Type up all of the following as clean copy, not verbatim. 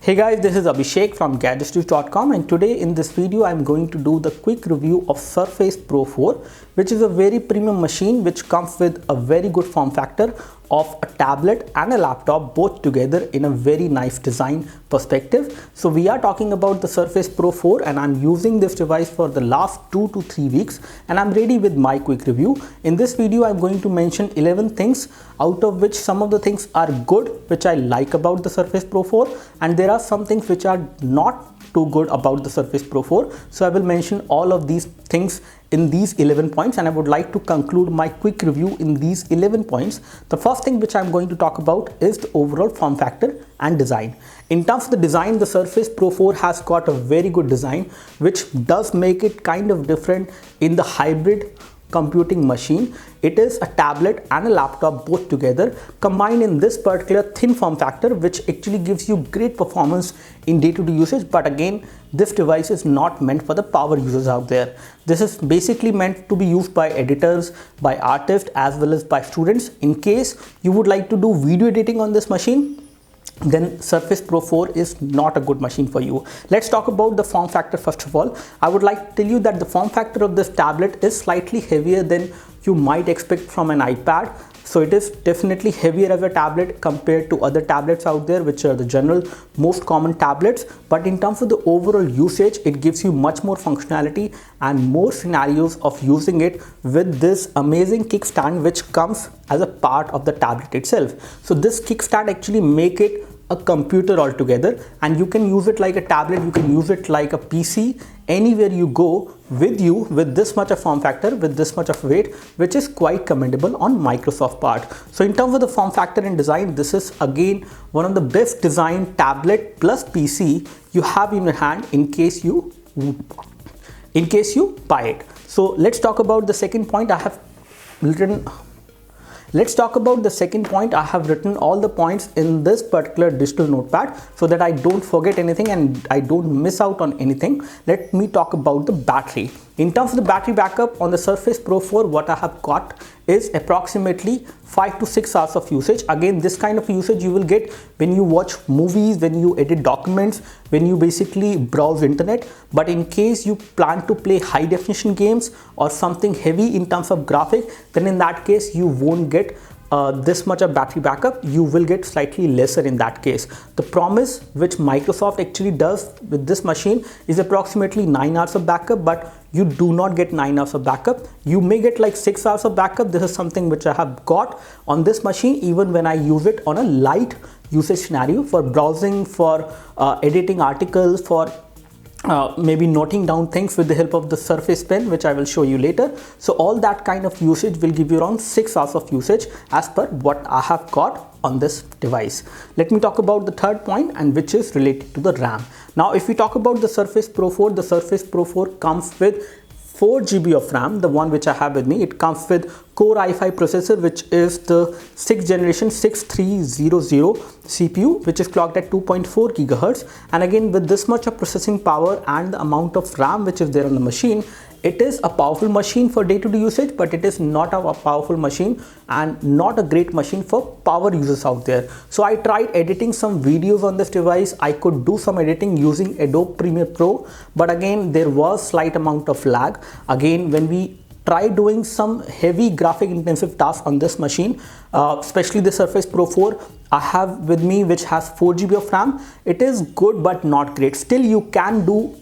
Hey guys, this is Abhishek from gadgets.com, and today in this video I'm going to do the quick review of Surface Pro 4, which is a very premium machine which comes with a very good form factor of a tablet and a laptop both together in a very nice design perspective. So we are talking about the Surface Pro 4 and I'm using this device for the last 2 to 3 weeks and I'm ready with my quick review. In this video I'm going to mention 11 things, out of which some of the things are good which I like about the Surface Pro 4, and there are some things which are not too good about the Surface Pro 4. So I will mention all of these things in these 11 points, and I would like to conclude my quick review in these 11 points. The first thing which I'm going to talk about is the overall form factor and design. In terms of the design, the Surface Pro 4 has got a very good design which does make it kind of different in the hybrid computing machine. It is a tablet and a laptop both together combined in this particular thin form factor, which actually gives you great performance in day-to-day usage. But again, this device is not meant for the power users out there. This is basically meant to be used by editors, by artists, as well as by students. In case you would like to do video editing on this machine, then Surface Pro 4 is not a good machine for you. Let's talk about the form factor first of all. I would like to tell you that the form factor of this tablet is slightly heavier than you might expect from an iPad. So it is definitely heavier as a tablet compared to other tablets out there, which are the general most common tablets. But in terms of the overall usage, it gives you much more functionality and more scenarios of using it with this amazing kickstand which comes as a part of the tablet itself. So this kickstand actually make it a computer altogether, and you can use it like a tablet, you can use it like a PC, anywhere you go with you with this much of form factor, with this much of weight, which is quite commendable on Microsoft part. So in terms of the form factor and design, this is again one of the best designed tablet plus PC you have in your hand in case you buy it. So let's talk about the second point. I have written all the points in this particular digital notepad so that I don't forget anything and I don't miss out on anything. Let me talk about the battery. In terms of the battery backup on the Surface Pro 4, what I have got is approximately 5 to 6 hours of usage. Again, this kind of usage you will get when you watch movies, when you edit documents, when you basically browse internet. But in case you plan to play high definition games or something heavy in terms of graphic, then in that case you won't get this much of battery backup. You will get slightly lesser in that case. The promise which Microsoft actually does with this machine is approximately 9 hours of backup, but you do not get 9 hours of backup. You may get like 6 hours of backup. This is something which I have got on this machine even when I use it on a light usage scenario for browsing, for editing articles, for maybe noting down things with the help of the Surface Pen, which I will show you later. So all that kind of usage will give you around 6 hours of usage as per what I have got on this device. Let me talk about the third point, and which is related to the RAM. Now if we talk about the Surface Pro 4, the Surface Pro 4 comes with 4 GB of RAM, the one which I have with me. It comes with Core i5 processor, which is the 6th generation 6300 CPU, which is clocked at 2.4 GHz. And again, with this much of processing power and the amount of RAM which is there on the machine, it is a powerful machine for day-to-day usage, but it is not a powerful machine and not a great machine for power users out there. So I tried editing some videos on this device. I could do some editing using Adobe Premiere Pro, but again there was slight amount of lag. Again, when we try doing some heavy graphic intensive tasks on this machine, especially the Surface Pro 4 I have with me, which has 4 GB of RAM, it is good but not great. Still, you can do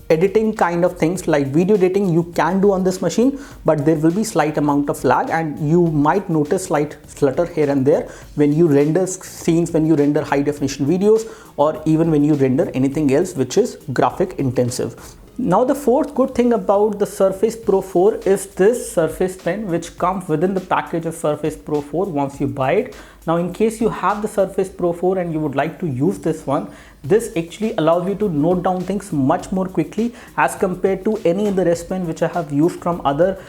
editing kind of things like video editing you can do on this machine, but there will be slight amount of lag and you might notice slight flutter here and there when you render scenes, when you render high definition videos, or even when you render anything else which is graphic intensive. Now the fourth good thing about the Surface Pro 4 is this Surface Pen, which comes within the package of Surface Pro 4 once you buy it. Now in case you have the Surface Pro 4 and you would like to use this one, this actually allows you to note down things much more quickly as compared to any other S Pen which I have used from other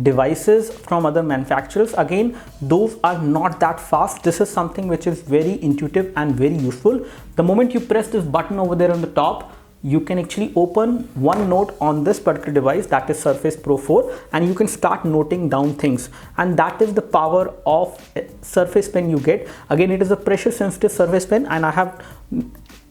devices, from other manufacturers. Again, those are not that fast. This is something which is very intuitive and very useful. The moment you press this button over there on the top, you can actually open OneNote on this particular device, that is Surface Pro 4, and you can start noting down things, and that is the power of Surface Pen you get. Again, it is a pressure sensitive Surface Pen, and I have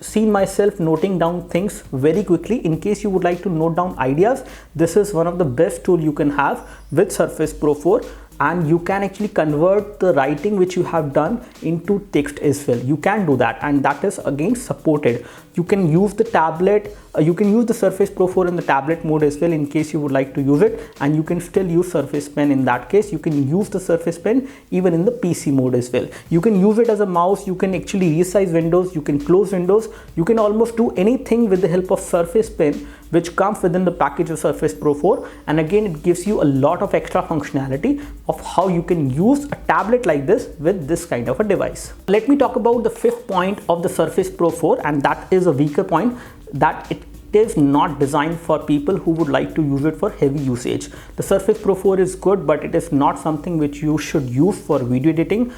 seen myself noting down things very quickly. In case you would like to note down ideas, this is one of the best tool you can have with Surface Pro 4, and you can actually convert the writing which you have done into text as well. You can do that, and that is again supported. You can use the tablet, you can use the Surface Pro 4 in the tablet mode as well in case you would like to use it, and you can still use Surface Pen in that case. You can use the Surface Pen even in the PC mode as well. You can use it as a mouse, you can actually resize windows, you can close windows, you can almost do anything with the help of Surface Pen, which comes within the package of Surface Pro 4. And again, it gives you a lot of extra functionality of how you can use a tablet like this with this kind of a device. Let me talk about the fifth point of the Surface Pro 4, and that is a weaker point, that it is not designed for people who would like to use it for heavy usage. The Surface Pro 4 is good, but it is not something which you should use for video editing.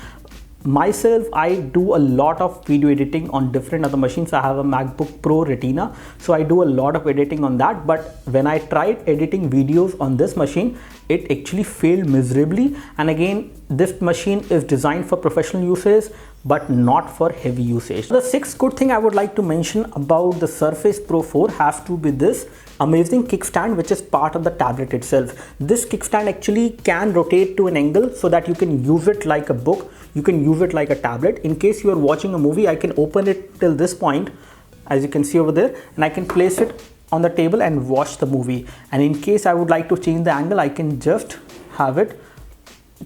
Myself, I do a lot of video editing on different other machines. I have a MacBook Pro Retina, so I do a lot of editing on that. But when I tried editing videos on this machine, it actually failed miserably. And again, this machine is designed for professional usage, but not for heavy usage. The sixth good thing I would like to mention about the Surface Pro 4 has to be this amazing kickstand, which is part of the tablet itself. This kickstand actually can rotate to an angle so that you can use it like a book, you can use it like a tablet. In case you are watching a movie, I can open it till this point, as you can see over there, and I can place it on the table and watch the movie. And in case I would like to change the angle, I can just have it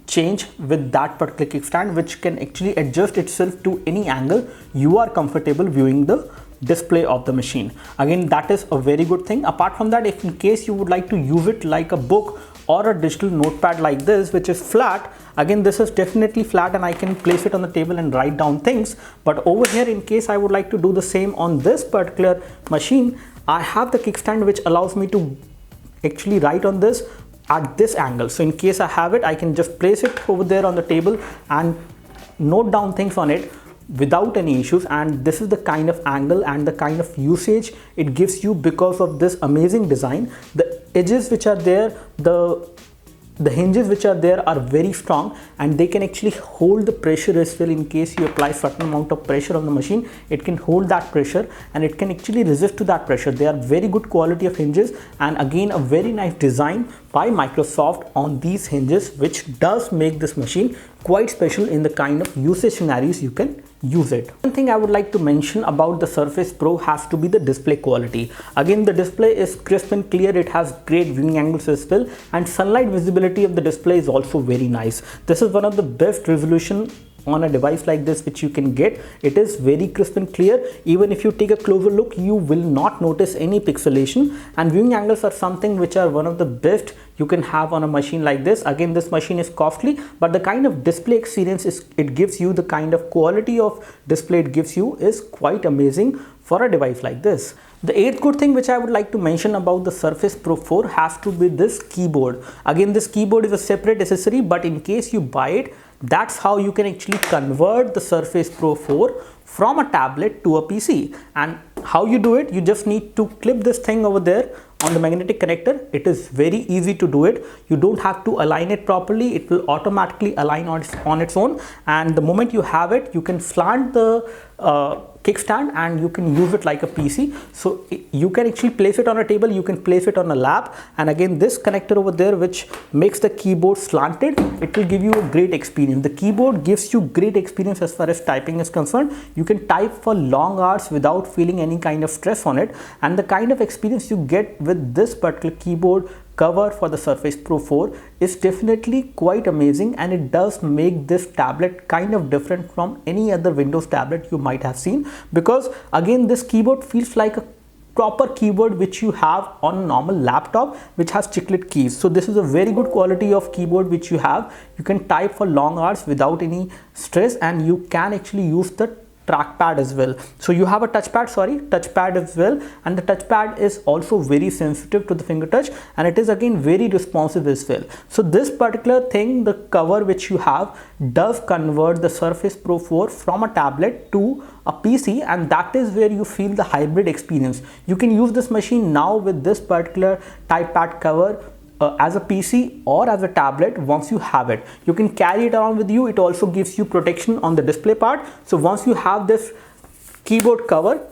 change with that particular kickstand, which can actually adjust itself to any angle you are comfortable viewing the display of the machine. Again, that is a very good thing. Apart from that, if in case you would like to use it like a book or a digital notepad like this, which is flat, again this is definitely flat and I can place it on the table and write down things. But over here, in case I would like to do the same on this particular machine, I have the kickstand which allows me to actually write on this at this angle. So in case I have it, I can just place it over there on the table and note down things on it without any issues. And this is the kind of angle and the kind of usage it gives you because of this amazing design. The edges which are there, the hinges which are there are very strong, and they can actually hold the pressure as well. In case you apply certain amount of pressure on the machine, it can hold that pressure and it can actually resist to that pressure. They are very good quality of hinges, and again a very nice design by Microsoft on these hinges, which does make this machine quite special in the kind of usage scenarios you can use it. One thing I would like to mention about the Surface Pro has to be the display quality. Again, the display is crisp and clear, it has great viewing angles as well, and sunlight visibility of the display is also very nice. This is one of the best resolution on a device like this which you can get. It is very crisp and clear. Even if you take a closer look, you will not notice any pixelation, and viewing angles are something which are one of the best you can have on a machine like this. Again, this machine is costly, but the kind of display experience it gives you, the kind of quality of display it gives you is quite amazing for a device like this. The eighth good thing which I would like to mention about the Surface Pro 4 has to be this keyboard. Again, this keyboard is a separate accessory, but in case you buy it, that's how you can actually convert the Surface Pro 4 from a tablet to a PC. And how you do it, you just need to clip this thing over there on the magnetic connector. It is very easy to do it. You don't have to align it properly. It will automatically align on its own, and the moment you have it, you can slant the kickstand and you can use it like a PC. So you can actually place it on a table, you can place it on a lap, and again this connector over there which makes the keyboard slanted, it will give you a great experience. The keyboard gives you great experience as far as typing is concerned. You can type for long hours without feeling any kind of stress on it, and the kind of experience you get with this particular keyboard cover for the Surface Pro 4 is definitely quite amazing, and it does make this tablet kind of different from any other Windows tablet you might have seen, because again this keyboard feels like a proper keyboard which you have on a normal laptop which has chiclet keys. So this is a very good quality of keyboard which you have. You can type for long hours without any stress, and you can actually use the trackpad as well. So you have a touchpad as well, and the touchpad is also very sensitive to the finger touch, and it is again very responsive as well. So this particular thing, the cover which you have, does convert the Surface Pro 4 from a tablet to a PC, and that is where you feel the hybrid experience. You can use this machine now with this particular typepad cover as a PC or as a tablet. Once you have it, you can carry it around with you. It also gives you protection on the display part. So once you have this keyboard cover,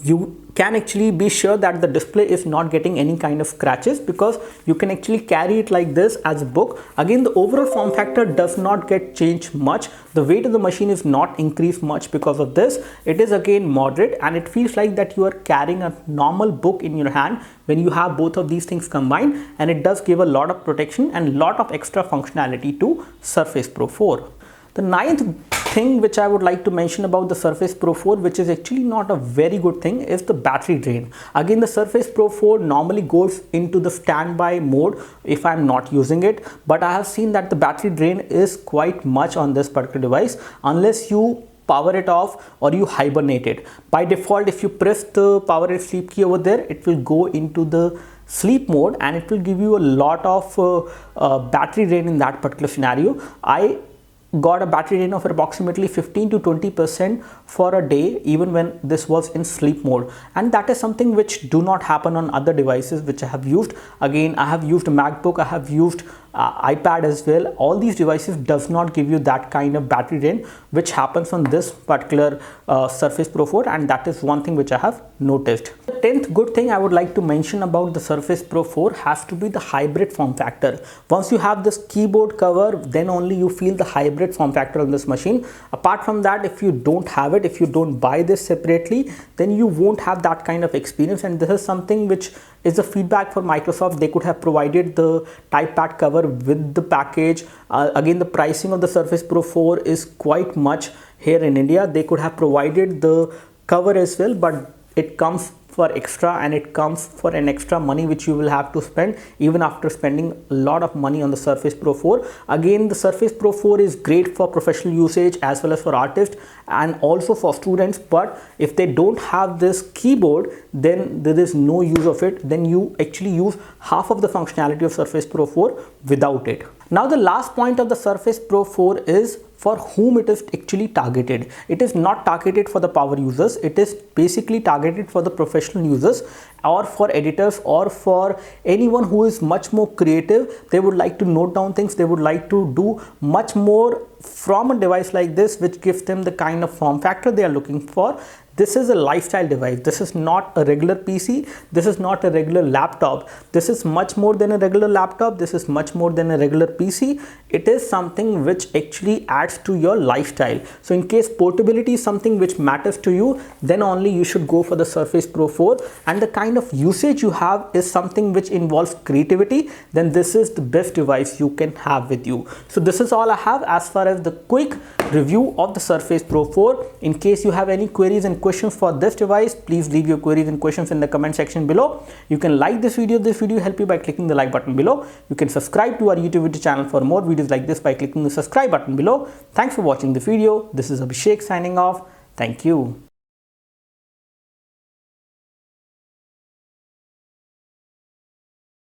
you can actually be sure that the display is not getting any kind of scratches, because you can actually carry it like this as a book. Again, the overall form factor does not get changed much. The weight of the machine is not increased much because of this. It is again moderate, and it feels like that you are carrying a normal book in your hand when you have both of these things combined, and it does give a lot of protection and lot of extra functionality to Surface Pro 4. The ninth thing which I would like to mention about the Surface Pro 4, which is actually not a very good thing, is the battery drain. Again, the Surface Pro 4 normally goes into the standby mode if I'm not using it, but I have seen that the battery drain is quite much on this particular device unless you power it off or you hibernate it. By default, if you press the power and sleep key over there, it will go into the sleep mode and it will give you a lot of battery drain in that particular scenario. I got a battery drain of approximately 15 to 20% for a day, even when this was in sleep mode, and that is something which do not happen on other devices which I have used. Again, I have used a MacBook, I have used iPad as well. All these devices does not give you that kind of battery drain which happens on this particular Surface Pro 4, and that is one thing which I have noticed. The 10th good thing I would like to mention about the Surface Pro 4 has to be the hybrid form factor. Once you have this keyboard cover, then only you feel the hybrid form factor on this machine. Apart from that, if you don't have it, if you don't buy this separately, then you won't have that kind of experience, and this is something which is a feedback for Microsoft. They could have provided the TypePad cover with the package. Again, the pricing of the Surface Pro 4 is quite much here in India. They could have provided the cover as well, but it comes for extra, and it comes for an extra money which you will have to spend even after spending a lot of money on the Surface Pro 4. Again, the Surface Pro 4 is great for professional usage as well as for artists and also for students, but if they don't have this keyboard, then there is no use of it. Then you actually use half of the functionality of Surface Pro 4 without it. Now, the last point of the Surface Pro 4 is for whom it is actually targeted. It is not targeted for the power users. It is basically targeted for the professional users, or for editors, or for anyone who is much more creative. They would like to note down things. They would like to do much more from a device like this, which gives them the kind of form factor they are looking for. This is a lifestyle device. This is not a regular PC. This is not a regular laptop. This is much more than a regular laptop. This is much more than a regular PC. It is something which actually adds to your lifestyle. So in case portability is something which matters to you, then only you should go for the Surface Pro 4. And the kind of usage you have is something which involves creativity, then this is the best device you can have with you. So this is all I have as far as the quick review of the Surface Pro 4. In case you have any queries and questions for this device, please leave your queries and questions in the comment section below. You can like this video. This video help you by clicking the like button below. You can subscribe to our YouTube video channel for more videos like this by clicking the subscribe button below. Thanks for watching the video. This is Abhishek signing off. Thank you.